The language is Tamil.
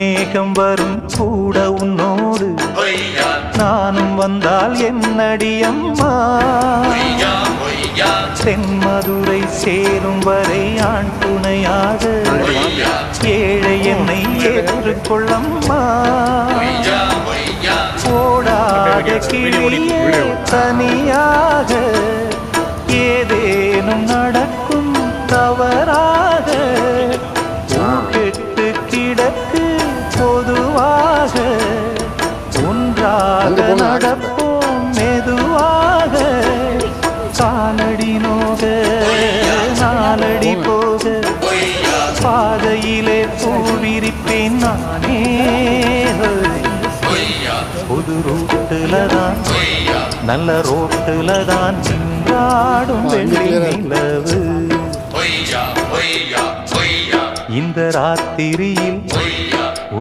மேகம் வரும் கூட உன்னோடு நானும் வந்தால் என்னடியம்மா தென்மதுரை சேரும் வரை ஆண் துணையாக ஏழை என்னை ஏற்றுக்கொள்ளம்மா ஓடாத கிளியே தனியாக ஏதேனும் நடக்கும் தவறாக கெட்டு கிடக்கு பொதுவாக ஒன்றாக நடப்போம் மெதுவாக காலடி நோக நாலடி போக பாதையிலே பூவிரிப்பேன் நானே புது ரூட்டுலதான் நல்ல ரோட்டுலதான் நின்றாடும் வெள்ளி நிலவு இந்த ராத்திரியில்